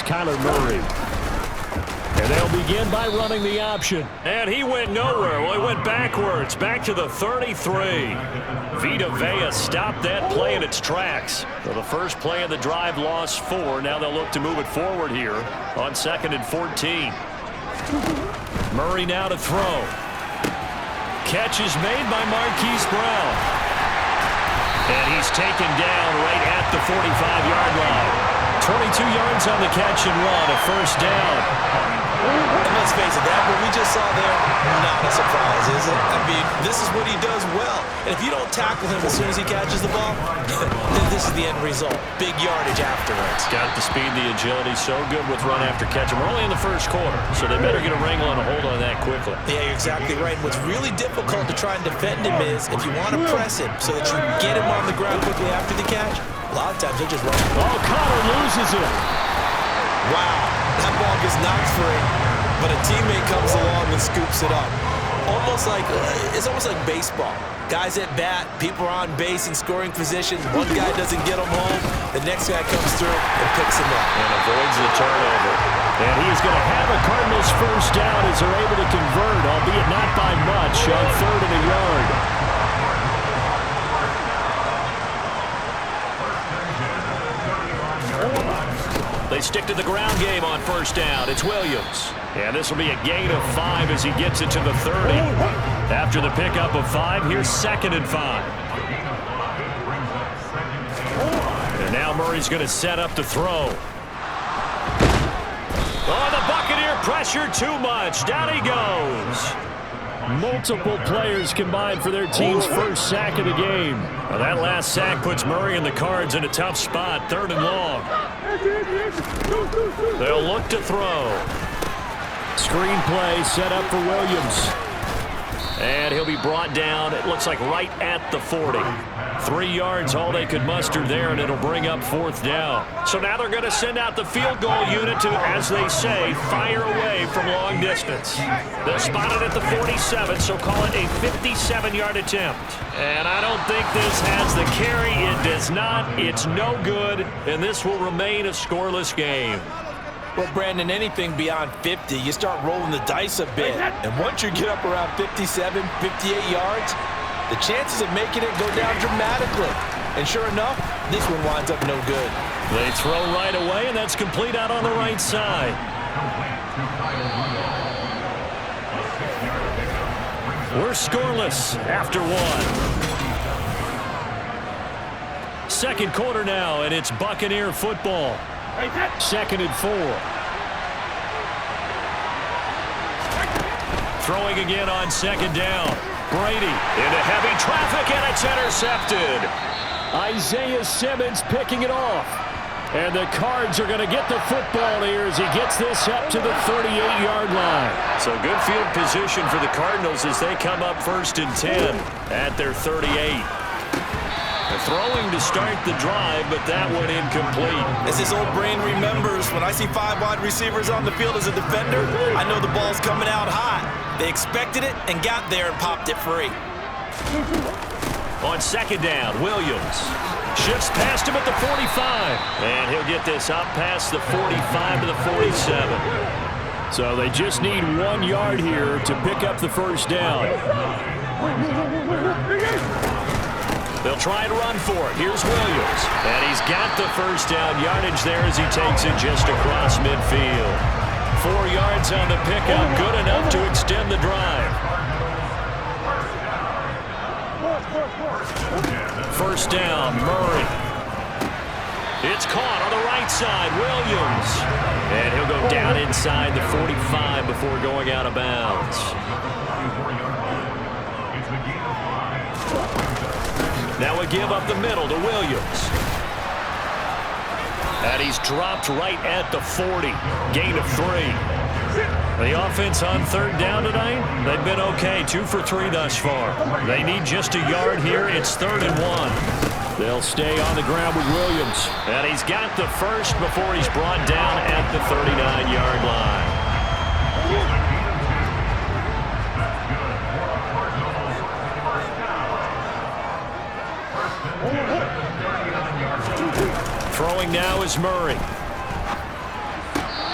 Kyler Murray. And they'll begin by running the option. And he went nowhere. Well, he went backwards, back to the 33. Vita Vea stopped that play in its tracks. So the first play of the drive lost 4. Now they'll look to move it forward here on 2nd and 14. Murray now to throw. Catch is made by Marquise Brown. And he's taken down right at the 45-yard line. 22 yards on the catch and run, a first down. And let's face it, that what we just saw there, not a surprise, is it? I mean, this is what he does well. And if you don't tackle him as soon as he catches the ball, then this is the end result. Big yardage afterwards. Got the speed, the agility, so good with run after catch. We're only in the first quarter, so they better get a wrangle and a hold on that quickly. Yeah, you're exactly right. What's really difficult to try and defend him is if you want to press him so that you get him on the ground quickly after the catch, a lot of times he'll just run. Oh, Connor loses it. Wow, that ball gets knocked free, but a teammate comes along and scoops it up. It's almost like baseball. Guys at bat, people are on base in scoring position. One guy doesn't get him home, the next guy comes through and picks him up. And avoids the turnover. And he is going to have a Cardinals first down as they're able to convert, albeit not by much, on 3rd and a yard. They stick to the ground game on first down. It's Williams. And this will be a gain of 5 as he gets it to the 30. After the pickup of 5, here's 2nd and 5. And now Murray's going to set up to throw. Oh, the Buccaneer pressure too much. Down he goes. Multiple players combined for their team's first sack of the game. Well, that last sack puts Murray and the Cards in a tough spot, 3rd and long. They'll look to throw. Screen play set up for Williams. And he'll be brought down, it looks like right at the 40. 3 yards, all they could muster there, and it'll bring up 4th down. So now they're going to send out the field goal unit to, as they say, fire away from long distance. They'll spot it at the 47, so call it a 57-yard attempt. And I don't think this has the carry. It does not. It's no good, and this will remain a scoreless game. Well, Brandon, anything beyond 50, you start rolling the dice a bit. And once you get up around 57, 58 yards, the chances of making it go down dramatically. And sure enough, this one winds up no good. They throw right away, and that's complete out on the right side. We're scoreless after 1. Second quarter now, and it's Buccaneer football. 2nd and 4. Throwing again on 2nd down. Brady into heavy traffic, and it's intercepted. Isaiah Simmons picking it off. And the Cards are going to get the football here as he gets this up to the 38-yard line. So good field position for the Cardinals as they come up 1st and 10 at their 38. Throwing to start the drive, but that one incomplete. As his old brain remembers, when I see 5 wide receivers on the field as a defender, I know the ball's coming out hot. They expected it and got there and popped it free. On 2nd down, Williams shifts past him at the 45. And he'll get this up past the 45 to the 47. So they just need 1 yard here to pick up the first down. They'll try and run for it. Here's Williams. And he's got the first down yardage there as he takes it just across midfield. 4 yards on the pickup. Good enough to extend the drive. First down, Murray. It's caught on the right side, Williams. And he'll go down inside the 45 before going out of bounds. Now we give up the middle to Williams. And he's dropped right at the 40. Gain of 3. The offense on 3rd down tonight, they've been okay. 2 for 3 thus far. They need just a yard here. It's 3rd and 1. They'll stay on the ground with Williams. And he's got the first before he's brought down at the 39-yard line. Throwing now is Murray.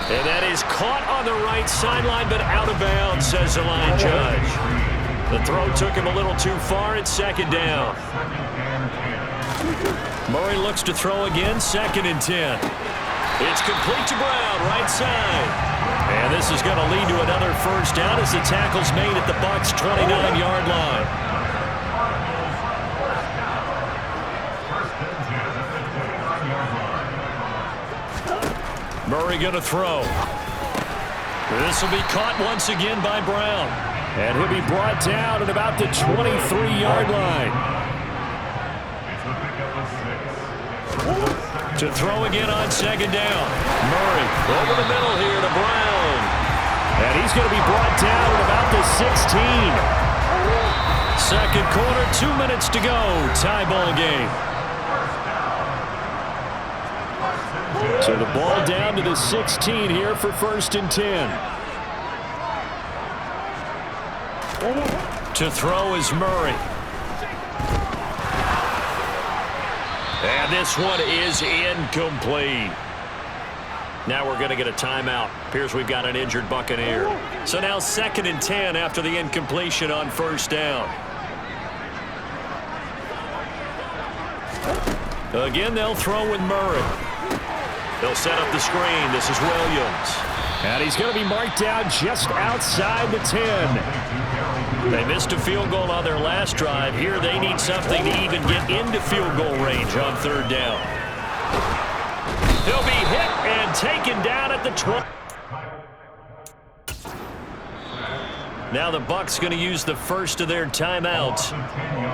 And that is caught on the right sideline, but out of bounds, says the line judge. The throw took him a little too far. It's second down. Murray looks to throw again, 2nd and 10. It's complete to Brown, right side. And this is going to lead to another first down as the tackle's made at the Bucs' 29-yard line. Murray going to throw. This will be caught once again by Brown. And he'll be brought down at about the 23-yard line. To throw again on 2nd down. Murray over the middle here to Brown. And he's going to be brought down at about the 16. Second quarter, 2 minutes to go. Tie ball game. So the ball down to the 16 here for 1st and 10. To throw is Murray. And this one is incomplete. Now we're going to get a timeout. Appears we've got an injured Buccaneer. So now 2nd and 10 after the incompletion on 1st down. Again, they'll throw with Murray. They'll set up the screen. This is Williams. And he's going to be marked down just outside the 10. They missed a field goal on their last drive. Here they need something to even get into field goal range on 3rd down. He'll be hit and taken down at the 20. Now the Bucs going to use the first of their timeouts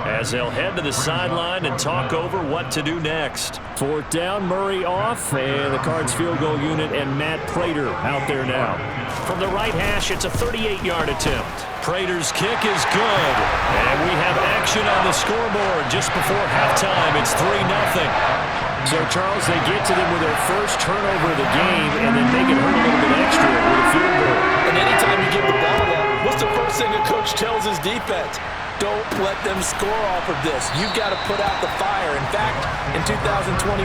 as they'll head to the sideline and talk over what to do next. 4th down, Murray off, and the Cards field goal unit and Matt Prater out there now. From the right hash, it's a 38-yard attempt. Prater's kick is good, and we have action on the scoreboard just before halftime. It's 3-0. So, Charles, they get to them with their first turnover of the game and then make it hurt a little bit extra with a field goal. And anytime you give the ball up, what's the first thing a coach tells his defense? Don't let them score off of this. You've got to put out the fire. In fact, in 2021,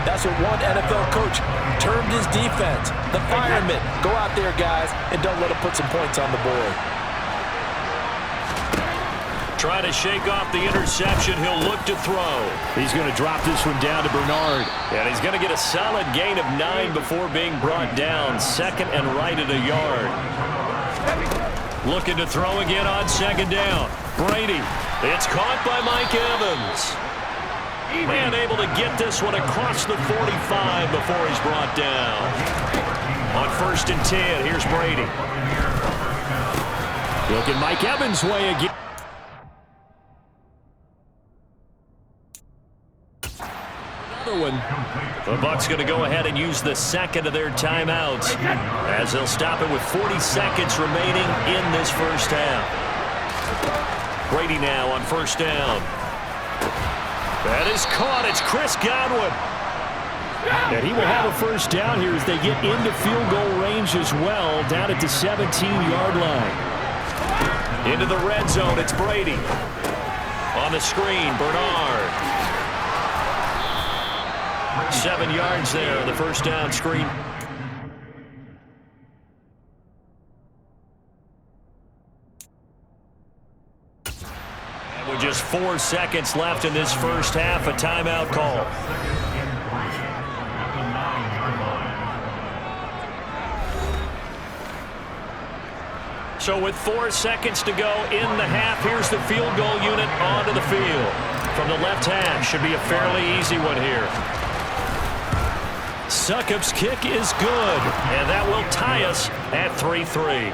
that's what one NFL coach termed his defense. The firemen. Go out there, guys, and don't let them put some points on the board. Trying to shake off the interception. He'll look to throw. He's going to drop this one down to Bernard. And he's going to get a solid gain of 9 before being brought down. 2nd and right at a yard. Looking to throw again on 2nd down. Brady. It's caught by Mike Evans. Man able to get this one across the 45 before he's brought down. On 1st and 10, here's Brady. Looking Mike Evans' way again. The Bucs going to go ahead and use the 2nd of their timeouts as they'll stop it with 40 seconds remaining in this first half. Brady now on 1st down. That is caught. It's Chris Godwin. And he will have a first down here as they get into field goal range as well, down at the 17-yard line. Into the red zone, it's Brady. On the screen, Bernard. 7 yards there on the first down screen. And with just 4 seconds left in this first half, a timeout call. So with 4 seconds to go in the half, here's the field goal unit onto the field. From the left hash, should be a fairly easy one here. Succop's kick is good, and that will tie us at 3-3.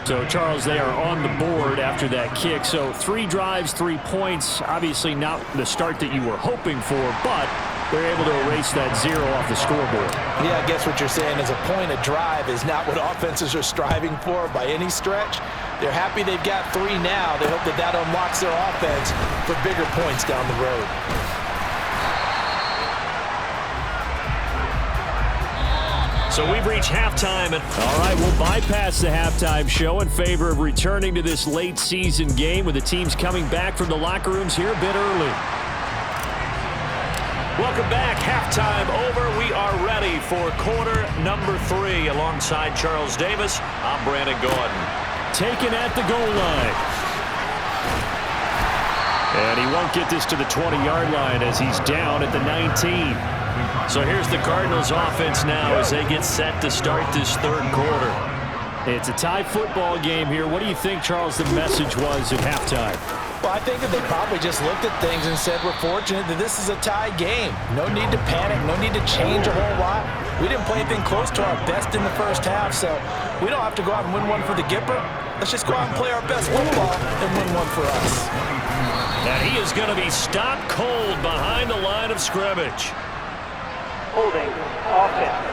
So, Charles, they are on the board after that kick. So 3 drives, 3 points. Obviously not the start that you were hoping for, but they're able to erase that 0 off the scoreboard. Yeah, I guess what you're saying is a point a drive is not what offenses are striving for by any stretch. They're happy they've got 3 now. They hope that that unlocks their offense for bigger points down the road. So we've reached halftime. All right, we'll bypass the halftime show in favor of returning to this late season game with the teams coming back from the locker rooms here a bit early. Welcome back. Halftime over. We are ready for quarter number 3. Alongside Charles Davis, I'm Brandon Gordon. Taken at the goal line. And he won't get this to the 20-yard line as he's down at the 19. So here's the Cardinals offense now as they get set to start this third quarter. It's a tie football game here. What do you think, Charles, the message was at halftime? Well, I think that they probably just looked at things and said, we're fortunate that this is a tie game. No need to panic. No need to change a whole lot. We didn't play anything close to our best in the first half, so we don't have to go out and win one for the Gipper. Let's just go out and play our best football and win one for us. And he is going to be stopped cold behind the line of scrimmage. Holding offense.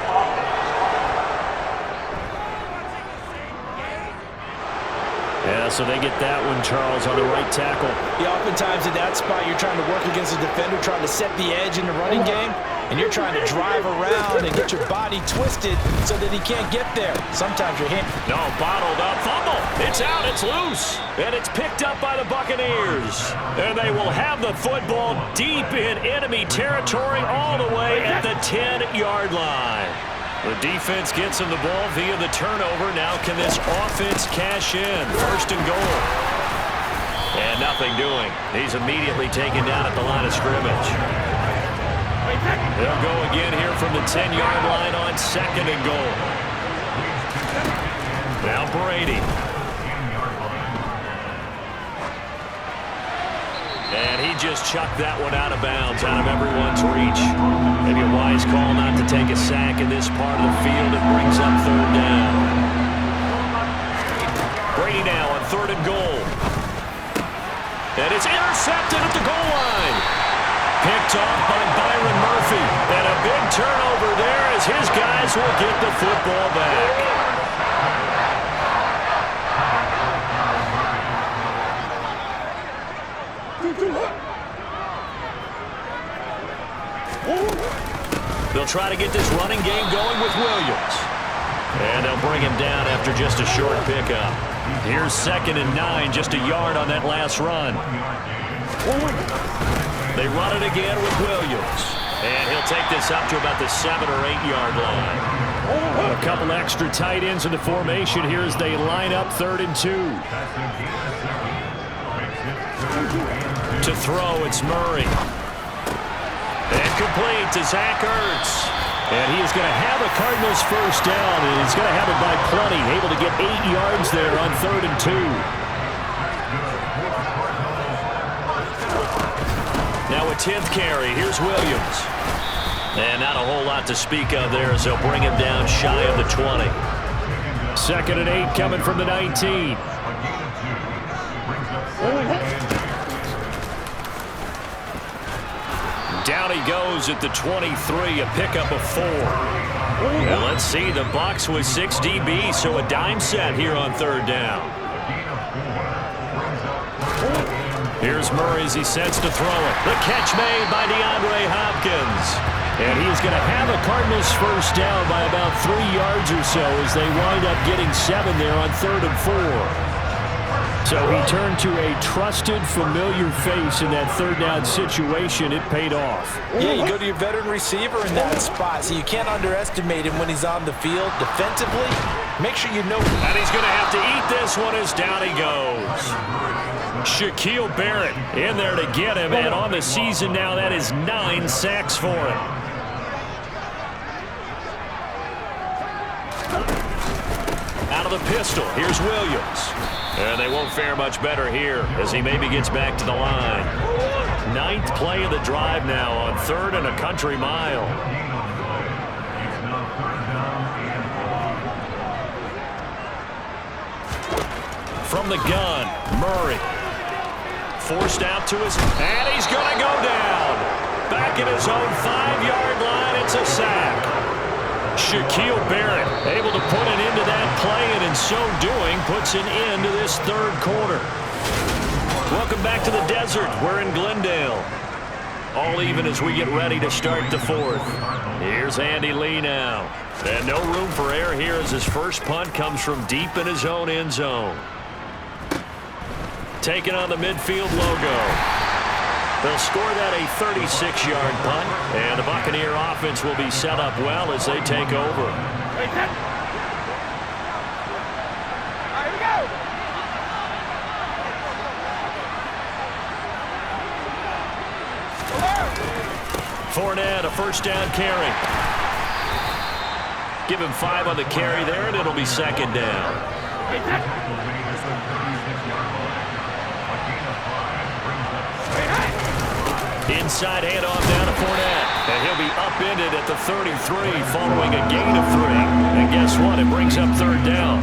Yeah, so they get that one, Charles, on the right tackle. Yeah, oftentimes in that spot, you're trying to work against a defender, trying to set the edge in the running game, and you're trying to drive around and get your body twisted so that he can't get there. Sometimes you're hit. No, bottled up fumble. It's out, it's loose, and it's picked up by the Buccaneers. And they will have the football deep in enemy territory all the way at the 10-yard line. The defense gets him the ball via the turnover. Now can this offense cash in? First and goal. And nothing doing. He's immediately taken down at the line of scrimmage. They'll go again here from the 10-yard line on second and goal. Now Brady. And he just chucked that one out of bounds, out of everyone's reach. Maybe a wise call not to take a sack in this part of the field. It brings up third down. Brady now on third and goal. And it's intercepted at the goal line. Picked off by Byron Murphy. And a big turnover there as his guys will get the football back. They'll try to get this running game going with Williams. And they'll bring him down after just a short pickup. Here's 2nd and 9, just a yard on that last run. They run it again with Williams. And he'll take this up to about the 7 or 8 yard line. A couple extra tight ends in the formation here as they line up 3rd and 2. To throw, it's Murray. And complete to Zach Ertz. And he is going to have a Cardinals first down, and he's going to have it by plenty. Able to get 8 yards there on 3rd and 2. Now a 10th carry. Here's Williams. And not a whole lot to speak of there as they'll bring him down shy of the 20. 2nd and 8 coming from the 19. Down he goes at the 23, a pickup of 4. And let's see, the Bucs with 6 DBs, so a dime set here on 3rd down. Here's Murray as he sets to throw it. The catch made by DeAndre Hopkins. And he is going to have a Cardinals first down by about 3 yards or so as they wind up getting 7 there on 3rd and 4. So he turned to a trusted, familiar face in that 3rd down situation. It paid off. Yeah, you go to your veteran receiver in that spot, so you can't underestimate him when he's on the field defensively. Make sure you know. And he's going to have to eat this one as down he goes. Shaquille Barrett in there to get him, and on the season now, that is 9 sacks for him. Out of the pistol, here's Williams. And they won't fare much better here as he maybe gets back to the line. 9th play of the drive now on 3rd and a country mile. From the gun, Murray. Forced out to his, and he's going to go down. Back at his own 5-yard line, it's a sack. Shaquille Barrett able to put an end to that play, and in so doing puts an end to this 3rd quarter. Welcome back to the desert. We're in Glendale. All even as we get ready to start the 4th. Here's Andy Lee now. And no room for error here as his first punt comes from deep in his own end zone. Taking on the midfield logo. They'll score that a 36-yard punt, and the Buccaneer offense will be set up well as they take over. Fournette, a first down carry. Give him 5 on the carry there, and it'll be second down. Inside handoff down to Fournette. And he'll be upended at the 33 following a gain of 3. And guess what? It brings up third down.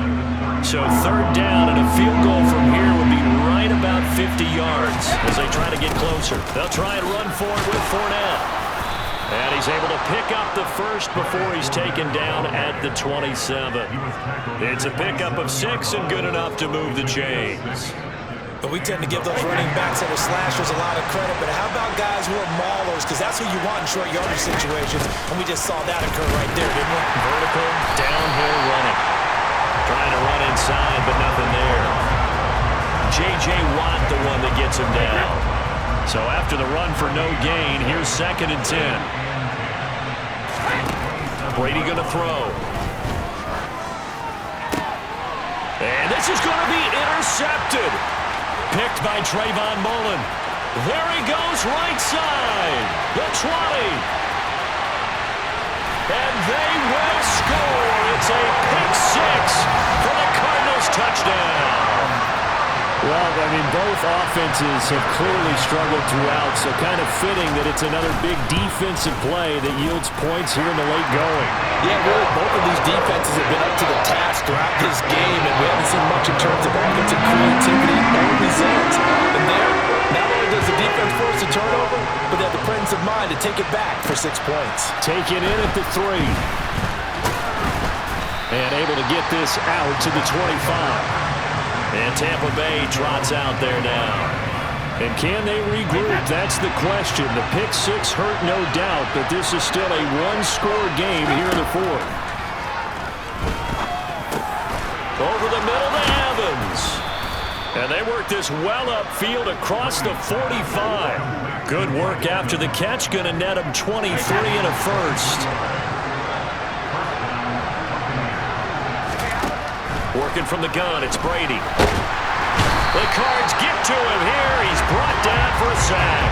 So third down and a field goal from here would be right about 50 yards as they try to get closer. They'll try and run for it with Fournette. And he's able to pick up the first before he's taken down at the 27. It's a pickup of 6 and good enough to move the chains. But we tend to give those running backs that are slashers a lot of credit. But how about guys who are maulers? Because that's who you want in short yardage situations. And we just saw that occur right there, didn't we? Vertical, downhill running. Trying to run inside, but nothing there. J.J. Watt, the one that gets him down. So after the run for no gain, here's 2nd and 10. Brady going to throw. And this is going to be intercepted. Picked by Trayvon Mullen. There he goes, right side. The 20. And they will score. It's a pick 6 for the Cardinals touchdown. Well, I mean, both offenses have clearly struggled throughout, so kind of fitting that it's another big defensive play that yields points here in the late going. Yeah, really, both of these defenses have been up to the task throughout this game, and we haven't seen much in terms of offensive creativity or results. And there, not only does the defense force a turnover, but they have the presence of mind to take it back for 6 points. Taken in at the 3. And able to get this out to the 25. And Tampa Bay trots out there now. And can they regroup? That's the question. The pick 6 hurt, no doubt, but this is still a one-score game here in the 4th. Over the middle to Evans. And they work this well upfield across the 45. Good work after the catch. Going to net him 23 and a first. Working from the gun, it's Brady. The Cards get to him here. He's brought down for a sack.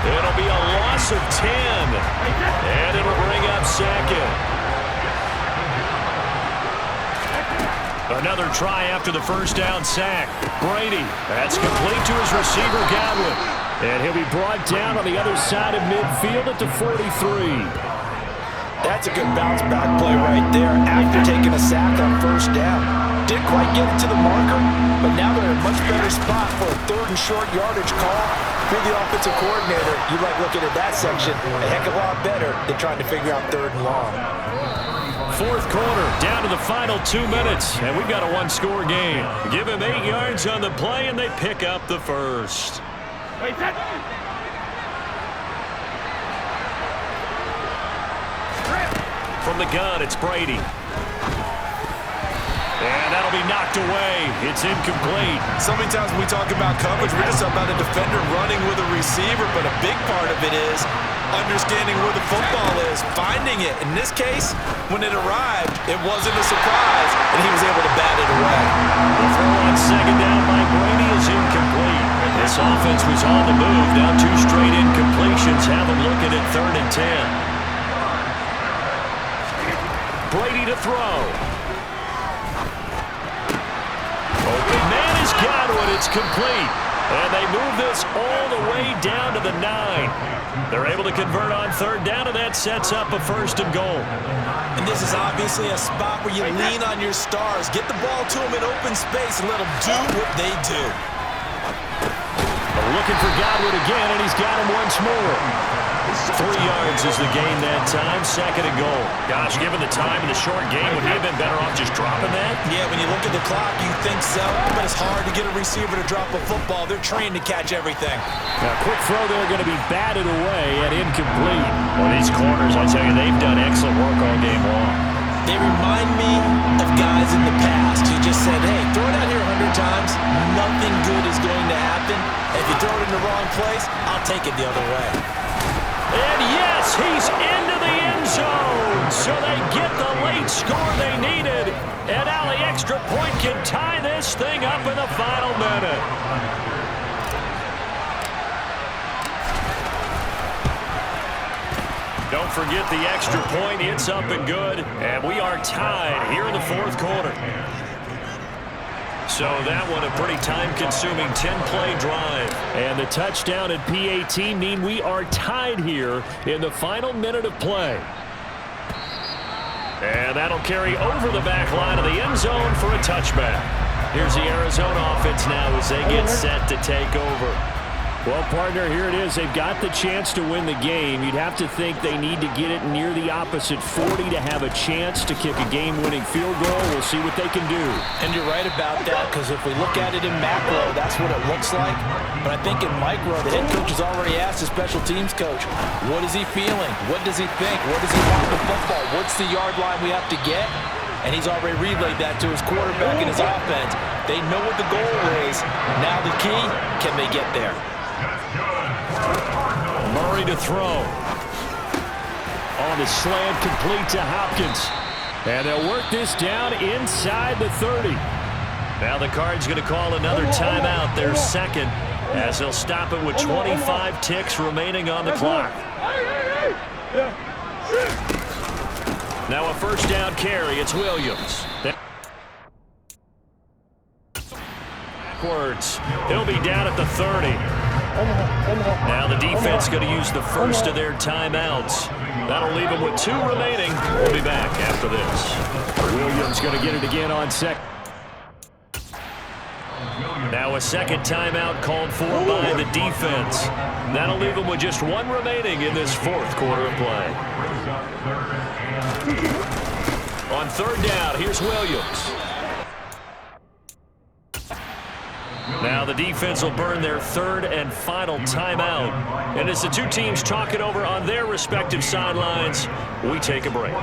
It'll be a loss of 10. And it'll bring up 2nd. Another try after the first down sack. Brady, that's complete to his receiver, Godwin. And he'll be brought down on the other side of midfield at the 43. That's a good bounce back play right there after taking a sack on first down. Didn't quite get it to the marker, but now they're in a much better spot for a 3rd and short yardage call. If you're the offensive coordinator, you like looking at that section a heck of a lot better than trying to figure out 3rd and long. 4th quarter, down to the final 2 minutes, and we've got a one-score game. Give him 8 yards on the play, and they pick up the first. From the gun, it's Brady. And that'll be knocked away. It's incomplete. So many times when we talk about coverage, we're just about a defender running with a receiver, but a big part of it is understanding where the football is, finding it. In this case, when it arrived, it wasn't a surprise, and he was able to bat it away. The throw on 2nd down by Brady is incomplete. This offense was on the move. Now 2 straight incompletions have them looking at 3rd and 10. Brady to throw. Open man is Godwin. It's complete. And they move this all the way down to the 9. They're able to convert on 3rd down, and that sets up a 1st and goal. And this is obviously a spot where you lean on your stars. Get the ball to them in open space and let them do what they do. Looking for Godwin again, and he's got him once more. 3 yards is the gain that time, 2nd and goal. Gosh, given the time in the short game, would he have been better off just dropping that? Yeah, when you look at the clock, you think so, but it's hard to get a receiver to drop a football. They're trained to catch everything. Now, quick throw there, going to be batted away and incomplete. Well, these corners, I tell you, they've done excellent work all game long. They remind me of guys in the past who just said, hey, throw it out here 100 times, nothing good is going to happen. If you throw it in the wrong place, I'll take it the other way. And yes, he's into the end zone. So they get the late score they needed. And now the extra point can tie this thing up in the final minute. Don't forget the extra point. It's up and good. And we are tied here in the fourth quarter. So that one a pretty time-consuming 10-play drive. And the touchdown and PAT mean we are tied here in the final minute of play. And that'll carry over the back line of the end zone for a touchback. Here's the Arizona offense now as they get set to take over. Well, partner, here it is. They've got the chance to win the game. You'd have to think they need to get it near the opposite 40 to have a chance to kick a game-winning field goal. We'll see what they can do. And you're right about that, because if we look at it in macro, that's what it looks like. But I think in micro, the head coach has already asked the special teams coach, what is he feeling? What does he think? What does he want the football? What's the yard line we have to get? And he's already relayed that to his quarterback and his offense. They know what the goal is. Now the key, can they get there? Murray to throw. On the slant, complete to Hopkins. And they'll work this down inside the 30. Now the Cards going to call another timeout, their second, as they'll stop it with 25 ticks remaining on the clock. Now a first down carry. It's Williams. Backwards. He'll be down at the 30. Now the defense going to use the first of their timeouts. That'll leave them with 2 remaining. We'll be back after this. Williams going to get it again on second. Now a second timeout called for by the defense. That'll leave them with just 1 remaining in this fourth quarter of play. On third down, here's Williams. Now the defense will burn their third and final timeout. And as the two teams talk it over on their respective sidelines, we take a break.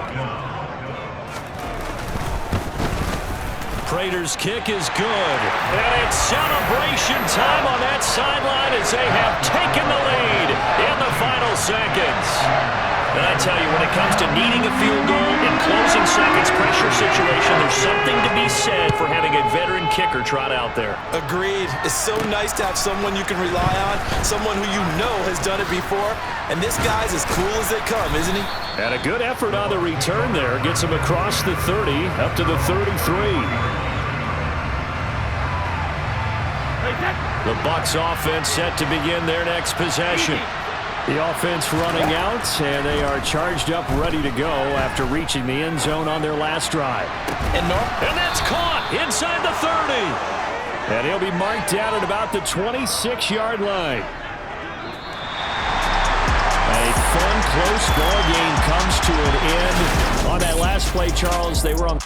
Prater's kick is good. And it's celebration time on that sideline as they have taken the lead in the final seconds. And I tell you, when it comes to needing a field goal in closing seconds pressure situation, there's something to be said for having a veteran kicker trot out there. Agreed. It's so nice to have someone you can rely on, someone who you know has done it before. And this guy's as cool as they come, isn't he? And a good effort on the return there. Gets him across the 30, up to the 33. The Bucs offense set to begin their next possession. The offense running out, and they are charged up, ready to go after reaching the end zone on their last drive. And that's caught inside the 30. And he'll be marked down at about the 26-yard line. A fun, close ball game comes to an end. On that last play, Charles, they were on...